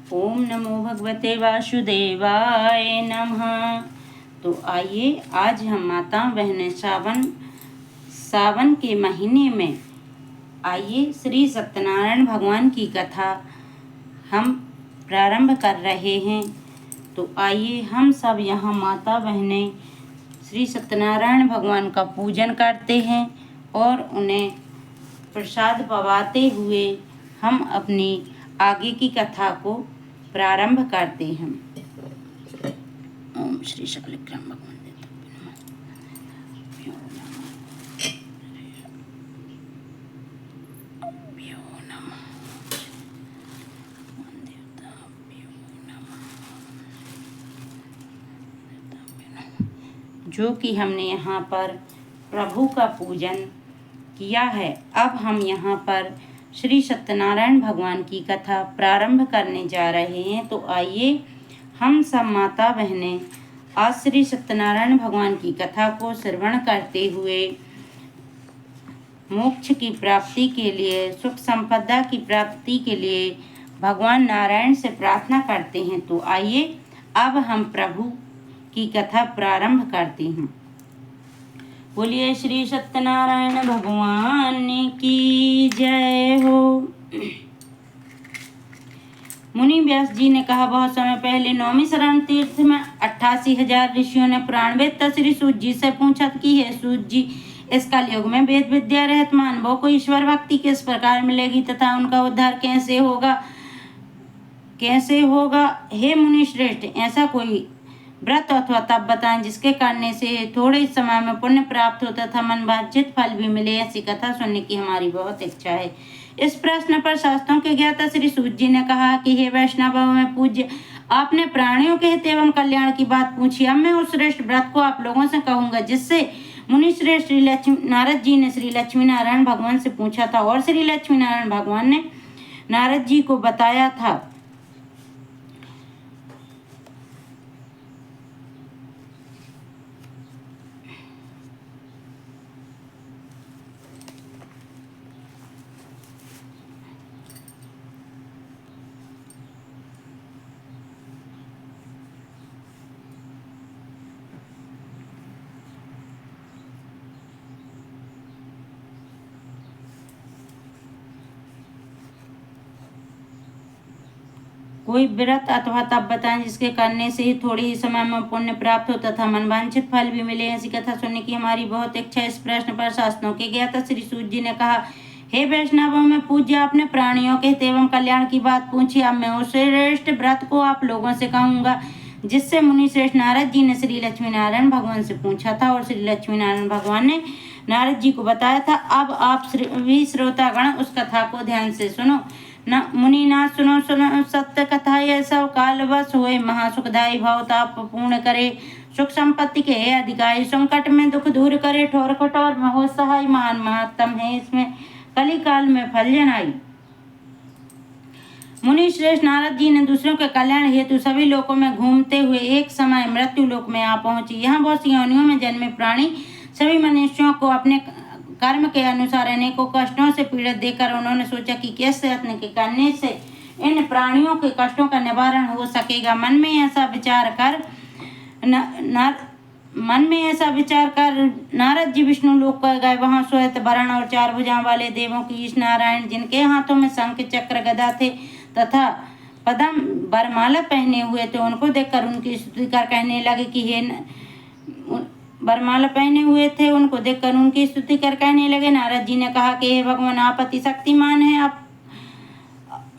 ओम नमो भगवते वासुदेवाय नमः। तो आइए आज हम माता बहनें सावन के महीने में आइए श्री सत्यनारायण भगवान की कथा हम प्रारंभ कर रहे हैं। तो आइए हम सब यहाँ माता बहनें श्री सत्यनारायण भगवान का पूजन करते हैं और उन्हें प्रसाद पवाते हुए हम अपनी आगे की कथा को प्रारंभ करते हैं। ओम श्री सकल विक्रम भगवान जो कि हमने यहाँ पर प्रभु का पूजन किया है। अब हम यहाँ पर श्री सत्यनारायण भगवान की कथा प्रारंभ करने जा रहे हैं। तो आइए हम सब माता बहनें आज श्री सत्यनारायण भगवान की कथा को श्रवण करते हुए मोक्ष की प्राप्ति के लिए, सुख संपदा की प्राप्ति के लिए भगवान नारायण से प्रार्थना करते हैं। तो आइए अब हम प्रभु की कथा प्रारंभ करते हैं। बोलिए श्री सत्यनारायण भगवान की जय हो। मुनि व्यास जी ने कहा, बहुत समय पहले नौमी शरण तीर्थ में 88,000 ऋषियों ने प्राणवेद श्री सूत जी से पूछा कि हे सूत जी, इस कलयुग में वेद विद्या रहित मानवों को ईश्वर भक्ति किस प्रकार मिलेगी तथा उनका उद्धार कैसे होगा? हे मुनि श्रेष्ठ, ऐसा कोई व्रत अथवा तप बताएं जिसके करने से थोड़े समय में पुण्य प्राप्त हो तथा मन वांछित फल भी मिले। ऐसी कथा सुनने की हमारी बहुत इच्छा है। इस प्रश्न पर शास्त्रों के ज्ञाता श्री सूत जी ने कहा कि हे वैष्णव में पूज्य, आपने प्राणियों के हित एवं कल्याण की बात पूछी। अब मैं उस श्रेष्ठ व्रत को आप लोगों से कहूंगा जिससे मुनि श्रेष्ठ श्री नारद जी ने श्री लक्ष्मी नारायण भगवान से पूछा था और श्री लक्ष्मी नारायण भगवान ने नारद जी को बताया था। कोई व्रत अथवा तप बताएं जिसके करने से ही थोड़े ही समय में पुण्य प्राप्त हो तथा मनवांछित फल भी मिले। ऐसी कथा सुनने की हमारी बहुत इच्छा है। इस प्रश्न पर शास्त्रों के ज्ञाता श्री सूत जी ने कहा, हे वैष्णवों में पूज्य, आपने प्राणियों के हित एवं कल्याण की बात पूछी। अब मैं उस श्रेष्ठ व्रत को आप लोगों से कहूंगा जिससे मुनि श्रेष्ठ नारद जी ने श्री लक्ष्मी नारायण भगवान से पूछा था और श्री लक्ष्मी नारायण भगवान ने नारद जी को बताया था। अब आप भी श्रोतागण उस कथा को ध्यान से सुनो। न मुनिनाथ सुनो सत्य कथा, यह सब कालवश हुए महासुखदायी भाव ताप पूर्ण करे, सुख संपत्ति के अधिकारी, संकट में दुख दूर करे, ठोर कठोर में हो सहाय, महान महात्म है इसमें कली काल में फल जनाई। मुनि श्रेष्ठ नारद जी ने दूसरों के कल्याण हेतु सभी लोकों में घूमते हुए एक समय मृत्यु लोक में आ पहुंची। यहाँ बहुत सी योनियों में जन्मे प्राणी सभी मनुष्यों को अपने कर्म के अनुसार अनेकों कष्टों से पीड़ित देकर उन्होंने सोचा कि कैसे यत्न के करने से इन प्राणियों के कष्टों का निवारण हो सकेगा। मन में ऐसा विचार कर नारद जी विष्णु लोक पर गए। वहां श्वेत वर्ण और 4 भुजाओं वाले देवों की ईश नारायण, जिनके हाथों में शंख चक्र गदा थे तथा पद्म वरमाला पहने हुए थे, उनको देखकर उनकी स्तुति कर कहने लगे कि नारद जी ने कहा कि हे भगवान, आप अति शक्तिमान हैं, आप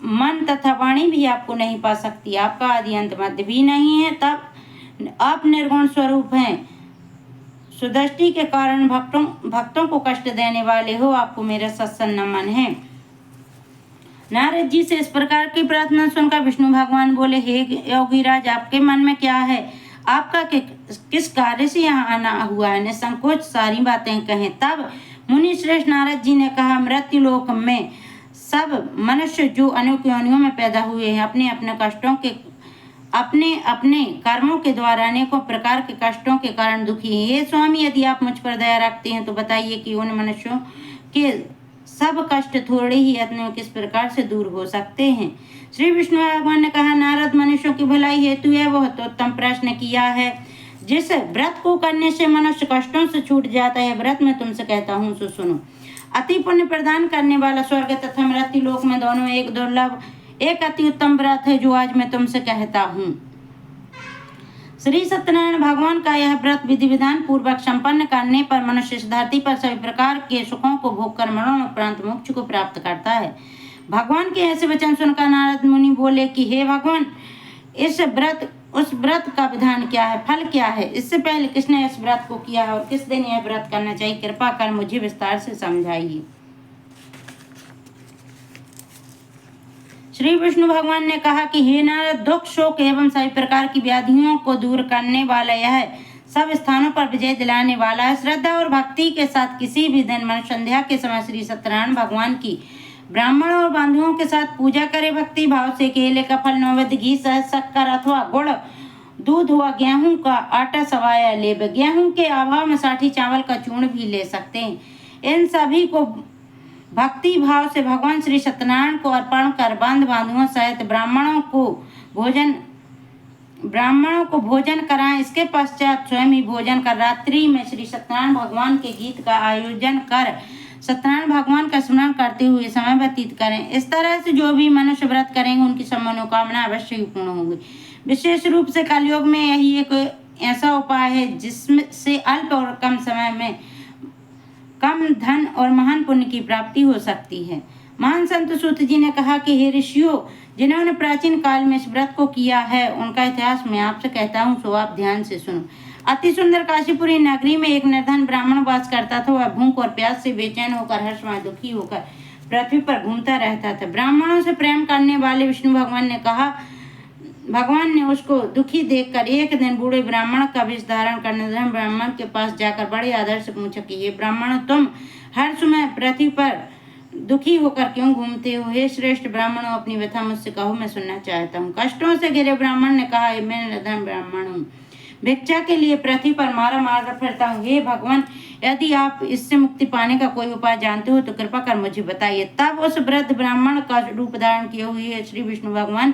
मन तथा वाणी भी आपको नहीं पा सकती, आपका आदि अंत मध्य भी नहीं है, तब आप निर्गुण स्वरूप हैं, सुदृष्टि के कारण भक्तों को कष्ट देने वाले हो, आपको मेरा सत्संग नमन है। नारद जी से इस प्रकार की प्रार्थना सुनकर विष्णु भगवान बोले, हे योगीराज, आपके मन में क्या है? आपका किस कार्य से यहाँ आना हुआ है? निसंकोच सारी बातें कहें। तब मुनि श्रेष्ठ नारद जी ने कहा, मृत्यु लोक में सब मनुष्य जो अनेक योनियों में पैदा हुए हैं अपने अपने कर्मों के द्वारा अनेकों प्रकार के कष्टों के कारण दुखी हैं। हे स्वामी, यदि आप मुझ पर दया रखते हैं तो बताइए कि उन मनुष्यों के सब कष्ट थोड़े ही यत्नों किस प्रकार से दूर हो सकते हैं। श्री विष्णु भगवान ने कहा, नारद, मनुष्यों की भलाई हेतु यह बहुत उत्तम प्रश्न किया है। जिस व्रत को करने से मनुष्य कष्टों से छूट जाता है, व्रत मैं तुमसे कहता हूँ सो सुनो। अति पुण्य प्रदान करने वाला स्वर्ग तथा मृत्यु लोक में दोनों एक दुर्लभ, एक अति उत्तम व्रत है जो आज मैं तुमसे कहता हूँ। श्री सत्यनारायण भगवान का यह व्रत विधि विधान पूर्वक संपन्न करने पर मनुष्य इस धरती पर सभी प्रकार के सुखों को भोग कर मरणोपरांत मोक्ष को प्राप्त करता है। भगवान के ऐसे वचन सुनकर नारद मुनि बोले कि हे भगवान, उस व्रत का विधान क्या है, फल क्या है? इससे पहले किसने इस व्रत को किया है और किस दिन यह व्रत करना चाहिए, कृपा कर मुझे विस्तार से समझाइए। श्री विष्णु भगवान ने कहा कि हे नारद, दुख, शोक एवं सभी प्रकार की व्याधियों को दूर करने वाला यह सब स्थानों पर विजय दिलाने वाला है। श्रद्धा और भक्ति के साथ किसी भी दिन मनुष्य संध्या के समय श्री सत्यनारायण भगवान की ब्राह्मणों और बंधुओं के साथ पूजा करे। भक्ति भाव से केले का फल, नैवेद्य, घी, शहद, शक्कर अथवा गुड़, दूध व गेहूं का आटा सवाया ले। गेहूं के अभाव में साठी चावल का चूर्ण भी ले सकते हैं। इन सभी को भक्ति भाव से भगवान श्री सत्यनारायण को अर्पण कर बंधु बांधुओं सहित ब्राह्मणों को भोजन कराएं। इसके पश्चात स्वयं ही भोजन कर रात्रि में श्री सत्यनारायण भगवान के गीत का आयोजन कर सत्यनारायण भगवान का स्मरण करते हुए समय व्यतीत करें। इस तरह से जो भी मनुष्य व्रत करेंगे उनकी सब मनोकामना अवश्य ही पूर्ण होंगी। विशेष रूप से कलयुग में यही एक ऐसा उपाय है जिससे अल्प और कम समय में कम धन और महान पुण्य की प्राप्ति हो सकती है। महान संत सूत जी ने कहा कि हे ऋषियों, जिन्होंने प्राचीन काल में इस व्रत को किया है उनका इतिहास मैं आपसे कहता हूँ, सो आप ध्यान से सुनो। अति सुंदर काशीपुरी नगरी में एक निर्धन ब्राह्मण वास करता था। वह भूख और प्यास से बेचैन होकर हर समय दुखी होकर पृथ्वी पर घूमता रहता था। ब्राह्मणों से प्रेम करने वाले विष्णु भगवान ने उसको दुखी देखकर एक दिन बूढ़े ब्राह्मण का वेश धारण कर निर्धन ब्राह्मण के पास जाकर बड़े आदर से पूछा कि हे ब्राह्मण, तुम हर समय पृथ्वी पर दुखी होकर क्यों घूमते हो? हे श्रेष्ठ ब्राह्मणों, अपनी व्यथा मुझसे कहो, मैं सुनना चाहता हूँ। कष्टों से घिरे ब्राह्मण ने कहा, मैं निर्धन ब्राह्मण हूँ, भिक्षा के लिए पृथ्वी पर मार फिरता हूँ। हे भगवान, यदि आप इससे मुक्ति पाने का कोई उपाय जानते हो तो कृपा कर मुझे बताइए। तब उस वृद्ध ब्राह्मण का रूप धारण किए हुए श्री विष्णु भगवान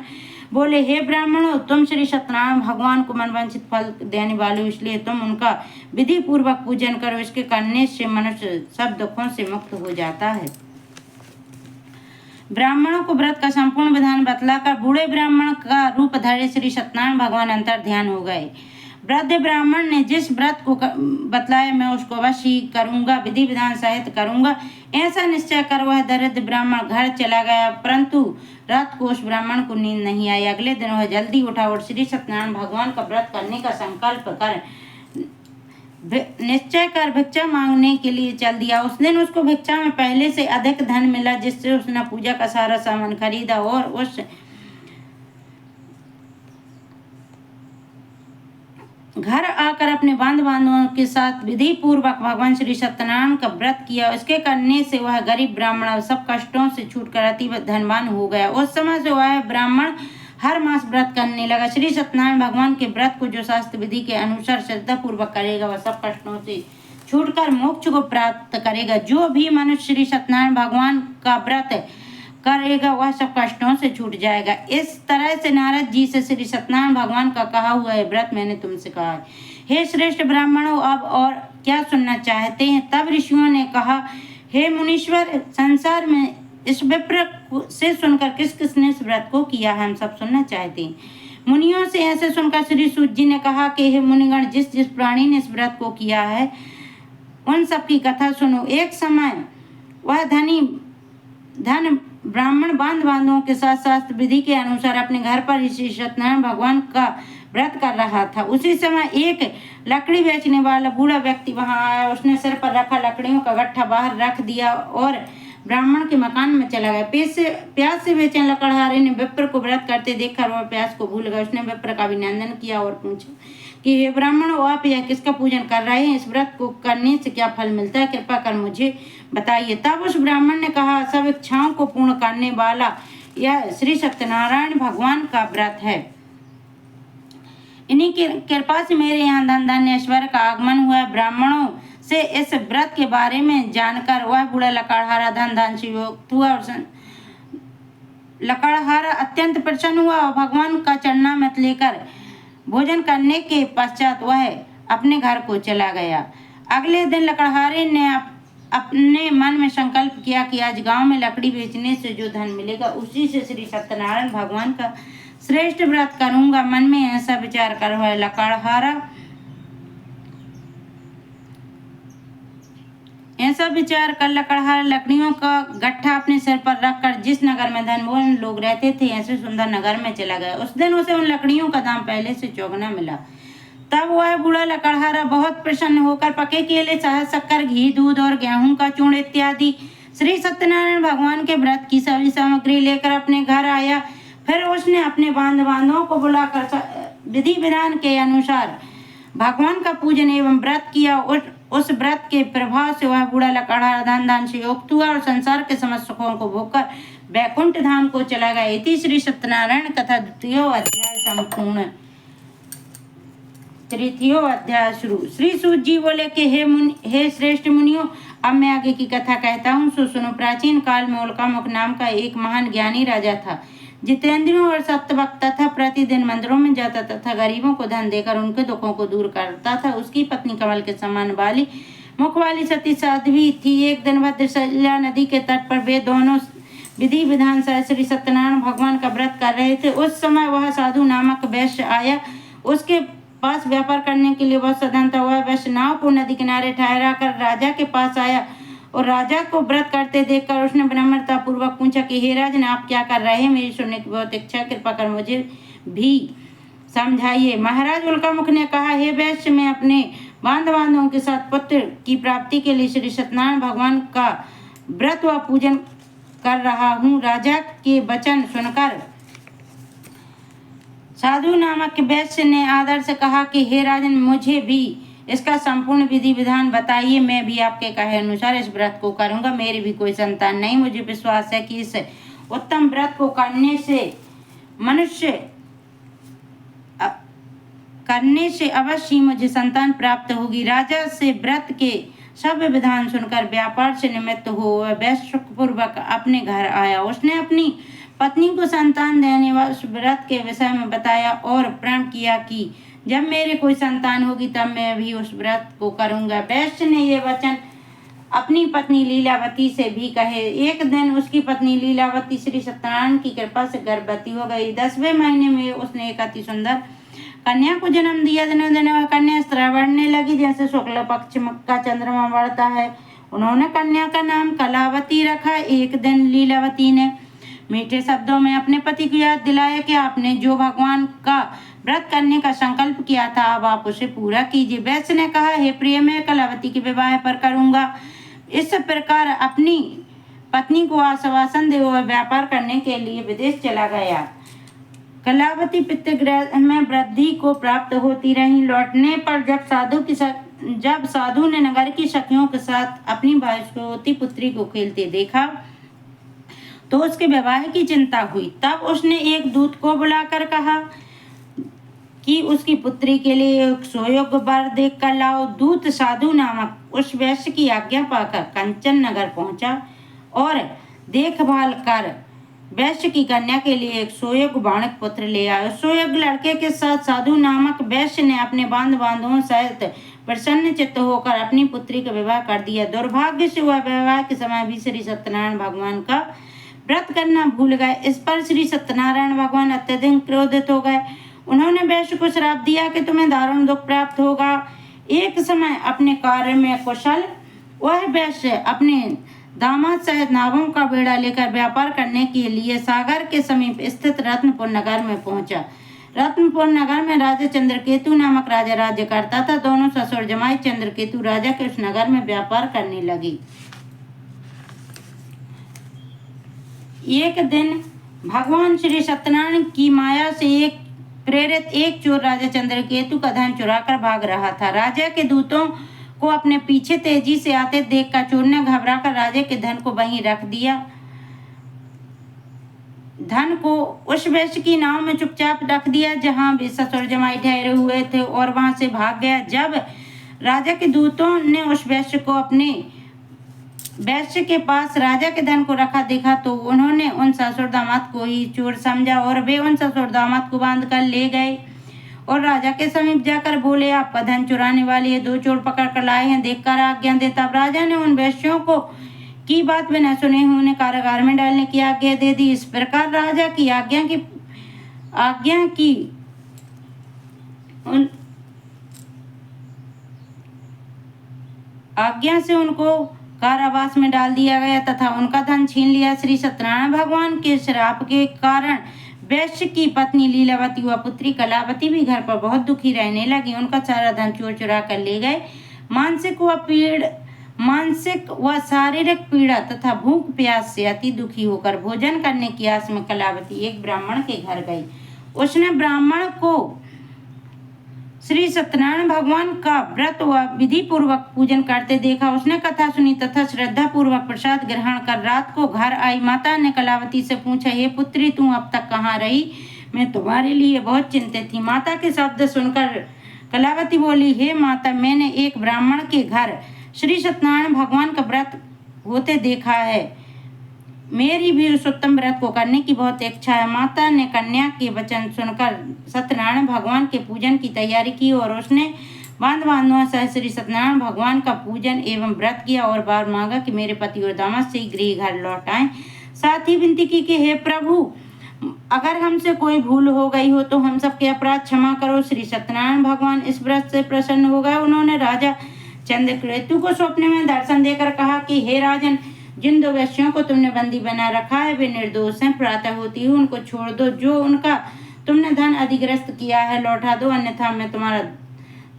बोले, हे ब्राह्मणों, तुम श्री सत्यनारायण भगवान को मनवांछित फल देने वाले हो, इसलिए तुम उनका विधि पूर्वक पूजन करो। इसके करने से मनुष्य सब दुखों से मुक्त हो जाता है। ब्राह्मणों को व्रत का संपूर्ण विधान बतलाकर बूढ़े ब्राह्मण का रूप धरे श्री सत्यनारायण भगवान अंतर ध्यान हो गए। वृद्ध ब्राह्मण ने जिस व्रत को बतलाया मैं उसको अवश्य ही करूंगा, विधि विधान सहित करूंगा, ऐसा निश्चय कर वह दरिद्र ब्राह्मण घर चला गया। परंतु रात को उस ब्राह्मण को नींद नहीं आई। अगले दिन वह जल्दी उठा और श्री सत्यनारायण भगवान का व्रत करने का संकल्प कर निश्चय कर भिक्षा मांगने के लिए चल दिया। उस दिन उसको भिक्षा में पहले से अधिक धन मिला, जिससे उसने पूजा का सारा सामान खरीदा और उस घर आकर अपने बांधवों के साथ विधि पूर्वक भगवान श्री सत्यनारायण का व्रत किया। इसके करने से वह गरीब ब्राह्मण सब कष्टों से छूटकर अति धनवान हो गया। उस समय से वह ब्राह्मण हर मास व्रत करने लगा। श्री सत्यनारायण भगवान के व्रत को जो शास्त्र विधि के अनुसार श्रद्धा पूर्वक करेगा वह सब कष्टों से छूटकर मोक्ष को प्राप्त करेगा। जो भी मनुष्य श्री सत्यनारायण भगवान का व्रत करेगा वह सब कष्टों से छूट जाएगा। इस तरह से नारद जी से श्री सत्यनारायण भगवान का कहा हुआ है व्रत मैंने तुमसे कहा है। हे श्रेष्ठ ब्राह्मणों, अब और क्या सुनना चाहते हैं? तब ऋषियों ने कहा, हे मुनीश्वर, संसार में इस विप्र से सुनकर किस किसने इस व्रत को किया है, हम सब सुनना चाहते हैं। मुनियों से ऐसे सुनकर श्री सूत जी ने कहा कि हे मुनिगण, जिस जिस प्राणी ने इस व्रत को किया है उन सब की कथा सुनो। एक समय वह धन ब्राह्मण बांधवों के साथ शास्त्र विधि के अनुसार अपने घर पर श्री सत्यनारायण भगवान का व्रत कर रहा था। उसी समय एक लकड़ी बेचने वाला बूढ़ा व्यक्ति वहां आया। उसने सिर पर रखा लकड़ियों का गट्ठा बाहर रख दिया और ब्राह्मण के मकान में चला गया। प्यास से बेचैन लकड़हारे ने विप्र को व्रत करते देखकर वह प्यास को भूल गया। उसने विप्र का अभिनंदन किया और पूछा कि हे ब्राह्मणों, आप यह किसका पूजन कर रहे हैं? इस व्रत को करने से क्या फल मिलता है, कृपा कर मुझे बताइए। तब उस ब्राह्मण ने कहा, सब इच्छाओं को पूर्ण करने वाला यह श्री सत्यनारायण भगवान का व्रत है। इन्हीं की कृपा से मेरे यहाँ धन धान्य ऐश्वर्य का आगमन हुआ है। ब्राह्मणों, से इस व्रत के बारे में जानकर वह बूढ़ा लकड़हारा धन धान से युक्त हुआ और लकड़हारा अत्यंत प्रसन्न हुआ और भगवान का चरणामृत लेकर भोजन करने के पश्चात वह अपने घर को चला गया। अगले दिन लकड़हारे ने अपने मन में संकल्प किया कि आज गांव में लकड़ी बेचने से जो धन मिलेगा उसी से श्री सत्यनारायण भगवान का श्रेष्ठ व्रत करूंगा। मन में ऐसा विचार कर वह लकड़हारा लकड़ियों का गट्ठा अपने सिर पर रखकर जिस नगर में धनवान लोग रहते थे ऐसे सुंदर नगर में चला गया। उस दिन उसे उन लकड़ियों का दाम पहले से चौगुना मिला। तब वह बूढ़ा लकड़हारा बहुत प्रसन्न होकर पके केले, शहद, शक्कर, घी, दूध और गेहूं का चूर्ण इत्यादि श्री सत्यनारायण भगवान के व्रत की सभी सामग्री लेकर अपने घर आया। फिर उसने अपने बांधवों को बुलाकर विधि विधान के अनुसार भगवान का पूजन एवं व्रत किया। उस व्रत के प्रभाव से वह बूढ़ा लकड़हारा धन धान से युक्त हुआ और संसार के समस्त सुखों को भोगकर वैकुंठ धाम को चला गया। इति श्री सत्यनारायण कथा द्वितीय अध्याय संपूर्ण। तृतीय अध्याय शुरू। श्री सूत जी बोले कि हे श्रेष्ठ मुनियों, अब मैं आगे की कथा कहता हूँ सो सुनो। प्राचीन काल में उल्कामुख नाम का एक महान ज्ञानी राजा था, जितेंद्रियों और सत्यवक्ता था। प्रतिदिन मंदिरों में जाता तथा गरीबों को धन देकर उनके दुखों को दूर करता था। उसकी पत्नी कमल के समान वाली मुख वाली सती साध्वी थी। एक दिन भद्रशल्या नदी के तट पर वे दोनों विधि विधान से श्री सत्यनारायण भगवान का व्रत कर रहे थे। उस समय वह साधु नामक वैश्य आया। उसके पास व्यापार करने के लिए बहुत सधन था। वह वैश्य नाव को नदी किनारे ठहरा कर राजा के पास आया और राजा को व्रत करते देखकर उसने विनम्रता पूर्वक पूछा कि हे राजन, आप क्या कर रहे हैं? मेरी सुनने की बहुत इच्छा, कृपा कर मुझे भी समझाइए। महाराज उल्कामुख ने कहा, हे वैश्य, मैं अपने बांधवों के साथ पुत्र की प्राप्ति के लिए श्री सत्यनारायण भगवान का व्रत व पूजन कर रहा हूँ। राजा के वचन सुनकर साधु नामक वैश्य ने आदर से कहा कि हे राजन, मुझे भी इसका संपूर्ण विधि विधान बताइए। मैं भी आपके कहे अनुसार इस व्रत को करूंगा। मेरी भी कोई संतान नहीं। मुझे विश्वास है कि इस उत्तम व्रत को करने से अवश्य मुझे संतान प्राप्त होगी। राजा से व्रत के सब विधान सुनकर व्यापार से निमित्त हो वह वैश्य सुखपूर्वक अपने घर आया। उसने अपनी पत्नी को संतान देने व उस व्रत के विषय में बताया और प्रण किया कि जब मेरे कोई संतान होगी तब मैं भी उस व्रत को करूंगा। वैश्य ने ये वचन अपनी पत्नी लीलावती से भी कहे। एक दिन उसकी पत्नी लीलावती श्री सत्यनारायण की कृपा से गर्भवती हो गई। 10वें महीने में उसने एक अति सुंदर कन्या को जन्म दिया। दिनों दिन वह कन्या स्त्र बढ़ने लगी जैसे शुक्ल पक्ष का चंद्रमा बढ़ता है। उन्होंने कन्या का नाम कलावती रखा। एक दिन लीलावती ने मीठे शब्दों में अपने पति को याद दिलाया कि आपने जो भगवान का व्रत करने का संकल्प किया था अब आप उसे पूरा कीजिए। वैश्य ने कहा, हे प्रिय, मैं कलावती के विवाह पर करूंगा। इस प्रकार अपनी पत्नी को आश्वासन दे वह व्यापार करने के लिए विदेश चला गया। कलावती पितृगृह में वृद्धि को प्राप्त होती रही। लौटने पर जब साधु ने नगर की सखियों के साथ अपनी भास्वती पुत्री को खेलते देखा तो उसके विवाह की चिंता हुई। तब उसने एक दूत को बुलाकर कहा कि उसकी पुत्री के लिए एक सुयोग्य वर देख कर लाओ। दूत साधु नामक उस वैश्य की आज्ञा पाकर कंचन नगर पहुंचा और देखभाल कर वैश्य की कन्या के लिए एक सुयोग्य बाणक पुत्र ले आया। सुयोग्य लड़के के साथ साधु नामक वैश्य ने अपने बांधवों सहित प्रसन्न चित्त होकर अपनी पुत्री का विवाह कर दिया। दुर्भाग्य से वह विवाह के समय भी श्री सत्यनारायण भगवान का व्रत करना भूल गए। इस पर श्री सत्यनारायण भगवान अत्यधिक क्रोधित हो गए। उन्होंने वैश्य को श्राप दिया कि तुम्हें दारुण दुख प्राप्त होगा। एक समय अपने कार्य में कुशल वह वैश्य अपने दामाद सहित नावों का बेड़ा लेकर व्यापार करने के लिए सागर के समीप स्थित रत्नपुर नगर में पहुंचा। रत्नपुर नगर में राजा चंद्रकेतु नामक राजा राज्य करता था। दोनों ससुर जमाई चंद्रकेतु राजा के उस नगर में व्यापार करने लगे। एक दिन भगवान श्री सत्यनारायण की माया से प्रेरित एक चोर राजा चंद्रकेतु का धन चुराकर भाग रहा था। राजा के दूतों को अपने पीछे तेजी से आते देखकर चोर ने घबराकर राजा के धन को वहीं रख दिया। धन को उस वैश्य की नाव में चुपचाप रख दिया जहां वे ससुर जमाई ठहरे हुए थे और वहां से भाग गया। जब राजा के दूतों ने उस वैश्य के पास राजा के धन को रखा देखा तो उन्होंने उन ससुर दामाद को ही चोर समझा और वे उन ससुर दामाद को बांध कर ले गए और राजा के समीप जाकर बोले, आपका धन चुराने वाले ये 2 चोर पकड़ कर लाए हैं, देखकर आज्ञा दे। तब राजा ने उन वैश्यों को की बात बिना सुने हुए उन्हें कारागार में डालने की आज्ञा दे दी। इस प्रकार राजा की आज्ञा से उनको कारावास में डाल दिया गया तथा उनका धन छीन लिया। श्री सत्यनारायण भगवान के श्राप के कारण वैश्य की पत्नी लीलावती व पुत्री कलावती भी घर पर बहुत दुखी रहने लगी। उनका सारा धन चोर चुरा कर ले गए। मानसिक व शारीरिक पीड़ा तथा भूख प्यास से अति दुखी होकर भोजन करने की आस में कलावती एक ब्राह्मण के घर गई। उसने ब्राह्मण को श्री सत्यनारायण भगवान का व्रत व विधि पूर्वक पूजन करते देखा। उसने कथा सुनी तथा श्रद्धा पूर्वक प्रसाद ग्रहण कर रात को घर आई। माता ने कलावती से पूछा, हे पुत्री, तू अब तक कहाँ रही? मैं तुम्हारे लिए बहुत चिंतित थी। माता के शब्द सुनकर कलावती बोली, हे माता, मैंने एक ब्राह्मण के घर श्री सत्यनारायण भगवान का व्रत होते देखा है। मेरी भी उस उत्तम व्रत को करने की बहुत इच्छा है। माता ने कन्या के वचन सुनकर सत्यनारायण भगवान के पूजन की तैयारी की और उसने बांधों से श्री सत्यनारायण भगवान का पूजन एवं व्रत किया और बार मांगा कि मेरे पति और दामाद से गृह घर लौट आएं। साथ ही विनती की कि हे प्रभु, अगर हमसे कोई भूल हो गई हो तो हम सबके अपराध क्षमा करो। श्री सत्यनारायण भगवान इस व्रत से प्रसन्न हो गए। उन्होंने राजा चंद्रकेतु को स्वप्न में दर्शन देकर कहा कि हे राजन, जिन 2 वैश्यों को तुमने बंदी बना रखा है वे निर्दोष हैं। प्रातः होती ही उनको छोड़ दो। जो उनका तुमने धन अधिग्रस्त किया है लौटा दो, अन्यथा मैं तुम्हारा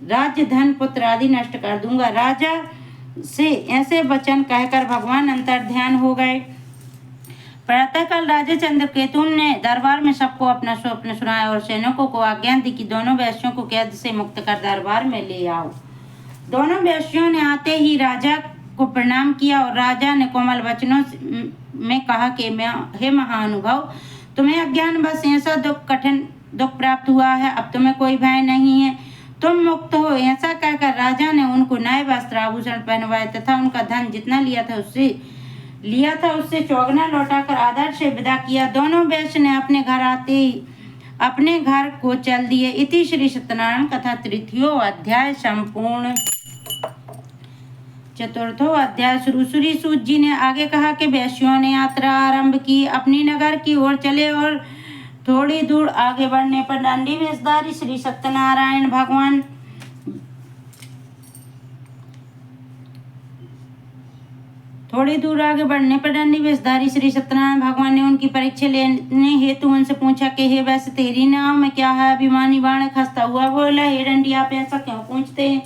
राज्य, धन, पुत्र आदि नष्ट कर दूंगा। राजा से ऐसे वचन कहकर भगवान अंतर्ध्यान हो गए। प्रातःकाल राजा चंद्रकेतु ने दरबार में सबको अपना स्वप्न सुनाया और सैनिकों को आज्ञा दी कि दोनों वैश्यों को कैद से मुक्त कर दरबार में ले आओ। दोनों वैश्यों ने आते ही राजा को प्रणाम किया और राजा ने कोमल वचनों में कहा कि हे महानुभाव, तुम्हें अज्ञानवश ऐसा कठिन दुख प्राप्त हुआ है, अब तुम्हें कोई भय नहीं है, तुम मुक्त हो। ऐसा कहकर राजा ने उनको नए वस्त्र आभूषण पहनवाए तथा उनका धन जितना लिया था उससे चौगुना लौटाकर आदर से विदा किया। दोनों वैश्य ने अपने घर आते ही अपने घर को चल दिए। इति श्री सत्यनारायण कथा तृतीयो अध्याय संपूर्ण। चतुर्थो अध्याय शुरू। श्री सूत जी ने आगे कहा कि वैश्यों ने यात्रा आरंभ की, अपनी नगर की ओर चले और थोड़ी दूर आगे बढ़ने पर दंडी वेशधारी श्री सत्यनारायण भगवान श्री सत्यनारायण भगवान ने उनकी परीक्षा लेने हेतु उनसे पूछा कि हे वैसे तेरी नाव में क्या है? अभिमानी बाणक हंसता हुआ बोला, हे डंडी, आप ऐसा क्यों पूछते हैं?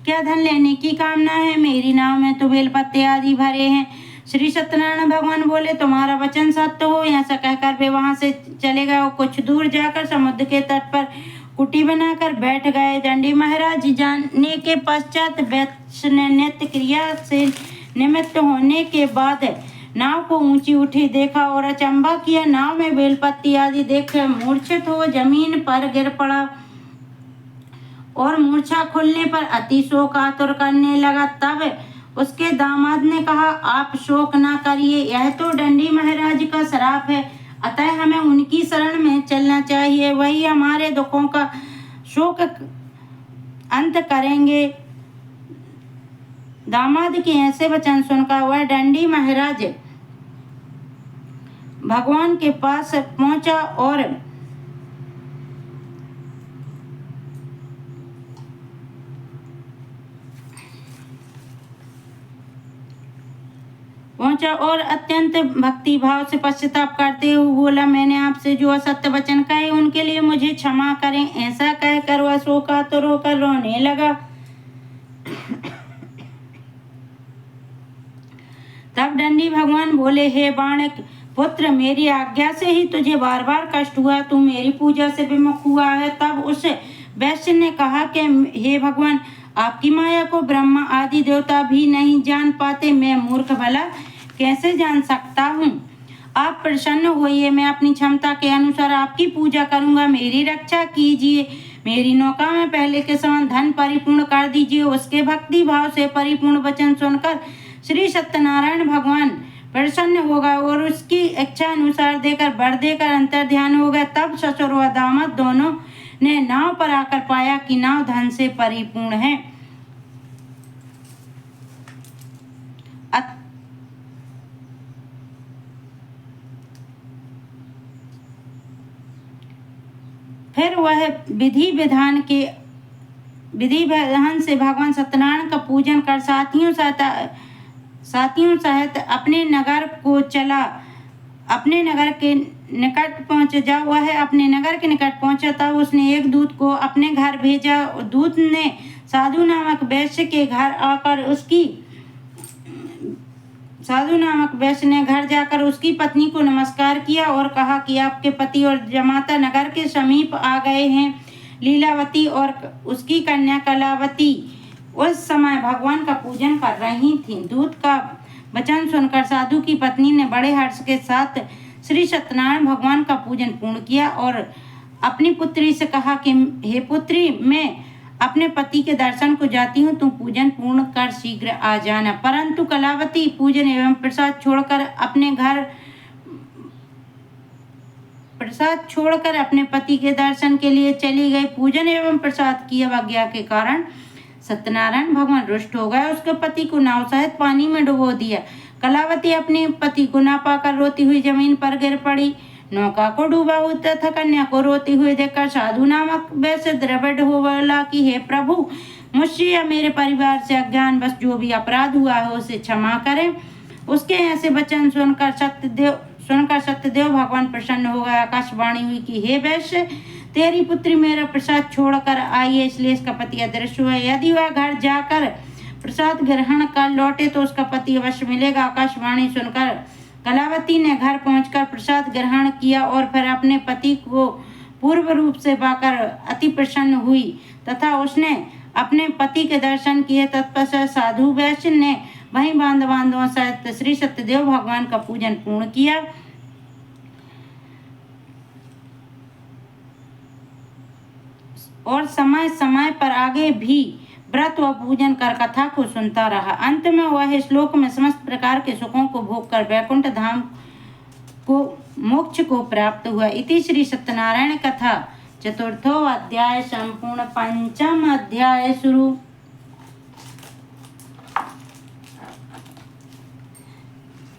क्या धन लेने की कामना है? मेरी नाव में तो बेलपत्ते आदि भरे हैं। श्री सत्यनारायण भगवान बोले, तुम्हारा वचन सत्य हो। ऐसा कहकर वे वहां से चले गए और कुछ दूर जाकर समुद्र के तट पर कुटी बनाकर बैठ गए। दंडी महाराज जाने के पश्चात वैश्य ने नित्य क्रिया से निमित्त होने के बाद नाव को ऊंची उठी देखा और अचंभा किया। नाव में बेलपत्ती आदि देख मूर्छित हो जमीन पर गिर पड़ा और मूर्छा खुलने पर अति शोक आतुर करने लगा। तब उसके दामाद ने कहा, आप शोक ना करिए, यह तो दंडी महाराज का श्राप है, अतः हमें उनकी शरण में चलना चाहिए, वही हमारे दुखों का शोक अंत करेंगे। दामाद के ऐसे वचन सुनकर वह दंडी महाराज भगवान के पास पहुंचा और अत्यंत भक्ति भाव से पश्चाताप करते हुए बोला, मैंने आपसे जो असत्य वचन कहे उनके लिए मुझे क्षमा करें। ऐसा कहकर वह शोकातुर होकर रोने लगा। तब दंडी भगवान बोले, हे बाणक पुत्र, मेरी आज्ञा से ही तुझे बार बार कष्ट हुआ, तू मेरी पूजा से विमुख हुआ है। तब उस वैश्य ने कहा कि हे भगवान, आपकी माया को ब्रह्मा आदि देवता भी नहीं जान पाते, मैं मूर्ख भला कैसे जान सकता हूँ? आप प्रसन्न होइए, मैं अपनी क्षमता के अनुसार आपकी पूजा करूँगा, मेरी रक्षा कीजिए। मेरी नौका में पहले के समान धन परिपूर्ण कर दीजिए। उसके भक्ति भाव से परिपूर्ण वचन सुनकर श्री सत्यनारायण भगवान प्रसन्न हो गए और उसकी इच्छा अनुसार देकर वर देकर अंतर ध्यान हो गए। तब ससुर व दामाद दोनों ने नाव पर आकर पाया कि नाव धन से परिपूर्ण है। फिर वह विधि विधान से भगवान सत्यनारायण का पूजन कर साथियों सहित अपने नगर को चला। अपने नगर के निकट पहुंचे। जब वह अपने नगर के निकट पहुंचा तब उसने एक दूत को अपने घर भेजा। दूत ने साधु नामक वैश्य ने घर जाकर उसकी पत्नी को नमस्कार किया और कहा कि आपके पति और जमाता नगर के समीप आ गए हैं। लीलावती और उसकी कन्या कलावती उस समय भगवान का पूजन कर रही थीं। दूत का वचन सुनकर साधु की पत्नी ने बड़े हर्ष के साथ श्री सत्यनारायण भगवान का पूजन पूर्ण किया और अपनी पुत्री से कहा कि हे पुत्री, मैं अपने पति के दर्शन को जाती हूँ, तुम पूजन पूर्ण कर शीघ्र आ जाना। परंतु कलावती पूजन एवं प्रसाद छोड़कर अपने पति के दर्शन के लिए चली गई। पूजन एवं प्रसाद की अवज्ञा के कारण सत्यनारायण भगवान रुष्ट हो गए। उसके पति को नाव सहित पानी में डुबो दिया। कलावती अपने पति को न पाकर रोती हुई जमीन पर गिर पड़ी। नौका को डूबा हुआ तथा कन्या को रोती हुई देखकर साधु नामक वैसे द्रविड़ हो बोला कि हे प्रभु, मुझसे या मेरे परिवार से अज्ञान बस जो भी अपराध हुआ है उसे क्षमा करें। उसके ऐसे वचन सुनकर सत्यदेव भगवान प्रसन्न हो गए। आकाशवाणी हुई कि हे वैश्य, तेरी पुत्री मेरा प्रसाद छोड़कर आई है, इसलिए इसका पति अदृश्य हुआ। यदि वह घर जाकर प्रसाद ग्रहण कर लौटे तो उसका पति अवश्य मिलेगा। आकाशवाणी सुनकर कलावती ने घर पहुंचकर प्रसाद ग्रहण किया और फिर अपने पति को पूर्व रूप से पाकर अति प्रसन्न हुई तथा उसने अपने पति के दर्शन किए। तत्पश्चात साधु वैश्य ने वहीं बांधवों सहित श्री सत्यदेव भगवान का पूजन पूर्ण किया। और समय समय पर आगे भी व्रत व पूजन कर कथा को सुनता रहा। अंत में वह श्लोक में समस्त प्रकार के सुखों को भोग कर वैकुंठ धाम को मोक्ष को प्राप्त हुआ। इति श्री सत्यनारायण कथा चतुर्थो अध्याय संपूर्ण। पंचम अध्याय शुरू।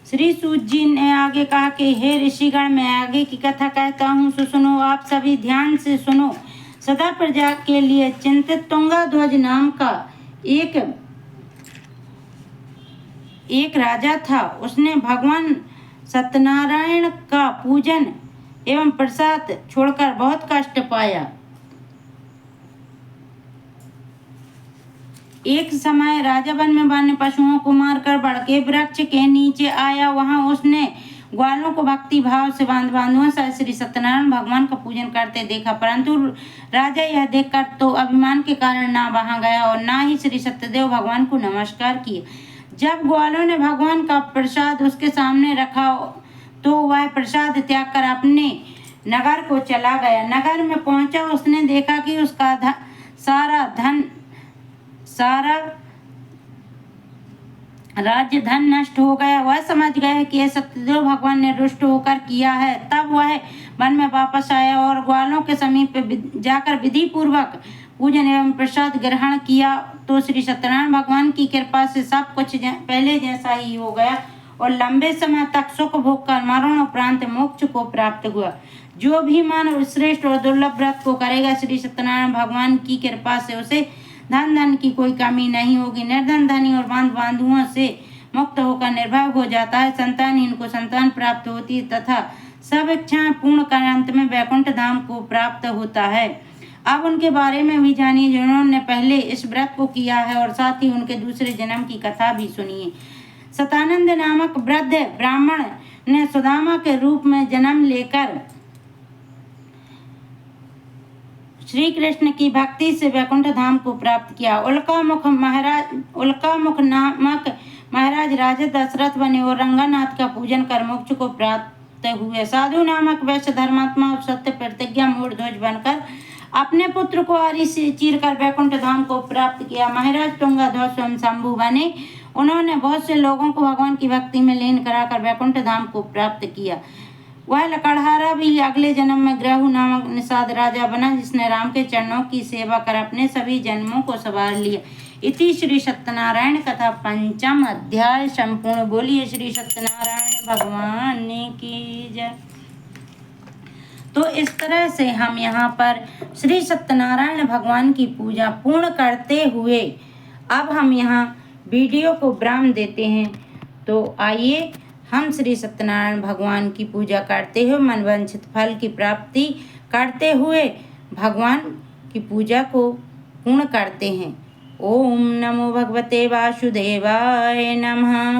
श्री सूत जी ने आगे कहा कि हे ऋषिगण, मैं आगे की कथा कहता हूँ, सुनो। आप सभी ध्यान से सुनो। सदा प्रजा के लिए चिंतित तुंगाध्वज नाम का एक राजा था। उसने भगवान सत्यनारायण का पूजन एवं प्रसाद छोड़कर बहुत कष्ट पाया। एक समय राजा वन में वन्य पशुओं को मारकर बड़ के वृक्ष के नीचे आया। वहां उसने ग्वालों को भक्ति भाव से बांधवों से श्री सत्यनारायण भगवान का पूजन करते देखा। परंतु राजा यह देखकर तो अभिमान के कारण ना वहां गया और ना ही श्री सत्यदेव भगवान को नमस्कार किया। जब ग्वालों ने भगवान का प्रसाद उसके सामने रखा तो वह प्रसाद त्याग कर अपने नगर को चला गया। नगर में पहुंचा, उसने देखा कि उसका सारा राज्य धन नष्ट हो गया। वह समझ गया कि यह सत्यदेव भगवान ने रुष्ट होकर किया है। तब वह वन में वापस आया और ग्वालों के समीप जाकर विधि पूर्वक पूजन एवं प्रसाद ग्रहण किया तो श्री सत्यनारायण भगवान की कृपा से सब कुछ पहले जैसा ही हो गया और लंबे समय तक सुख भोग कर मरण उपरांत मोक्ष को प्राप्त हुआ। जो भी मानव श्रेष्ठ और दुर्लभ व्रत को करेगा, श्री सत्यनारायण भगवान की कृपा से उसे धन की कोई कमी नहीं होगी। निर्धन धनी और बांधुओं से मुक्त होकर निर्भय हो जाता है। संतानहीन को संतान प्राप्त होती है तथा सब इच्छाएं पूर्ण कर अंत में वैकुंठ धाम को प्राप्त होता है। अब उनके बारे में भी जानिए जिन्होंने पहले इस व्रत को किया है और साथ ही उनके दूसरे जन्म की कथा भी सुनिए। सतानंद नामक वृद्ध ब्राह्मण ने सुदामा के रूप में जन्म लेकर श्री कृष्ण की भक्ति से वैकुंठ धाम को प्राप्त किया। उल्कामुख नामक महाराज राजा दशरथ बने और रंगनाथ का पूजन कर मोक्ष को प्राप्त हुए। साधु नामक वैश्य धर्मात्मा और सत्य प्रतिज्ञा मूढ़ ध्वज बनकर अपने पुत्र को आरी से चीरकर वैकुंठ धाम को प्राप्त किया। महाराज तुंगाध्वज स्वयं शंभु बने। उन्होंने बहुत से लोगों को भगवान की भक्ति में लीन कराकर वैकुंठ धाम को प्राप्त किया। वह लकड़हारा भी अगले जन्म में ग्रहु नामक निषाद राजा बना, जिसने राम के चरणों की सेवा कर अपने सभी जन्मों को संवार लिया। इति श्री सत्यनारायण कथा पंचम अध्याय संपूर्ण। बोलिए श्री सत्यनारायण भगवान की जय। तो इस तरह से हम यहाँ पर श्री सत्यनारायण भगवान की पूजा पूर्ण करते हुए अब हम यहाँ वीडियो को विराम देते हैं। तो आइए हम श्री सत्यनारायण भगवान की पूजा करते हुए मनवांछित फल की प्राप्ति करते हुए भगवान की पूजा को पूर्ण करते हैं। ओम नमो भगवते वासुदेवाय नमः।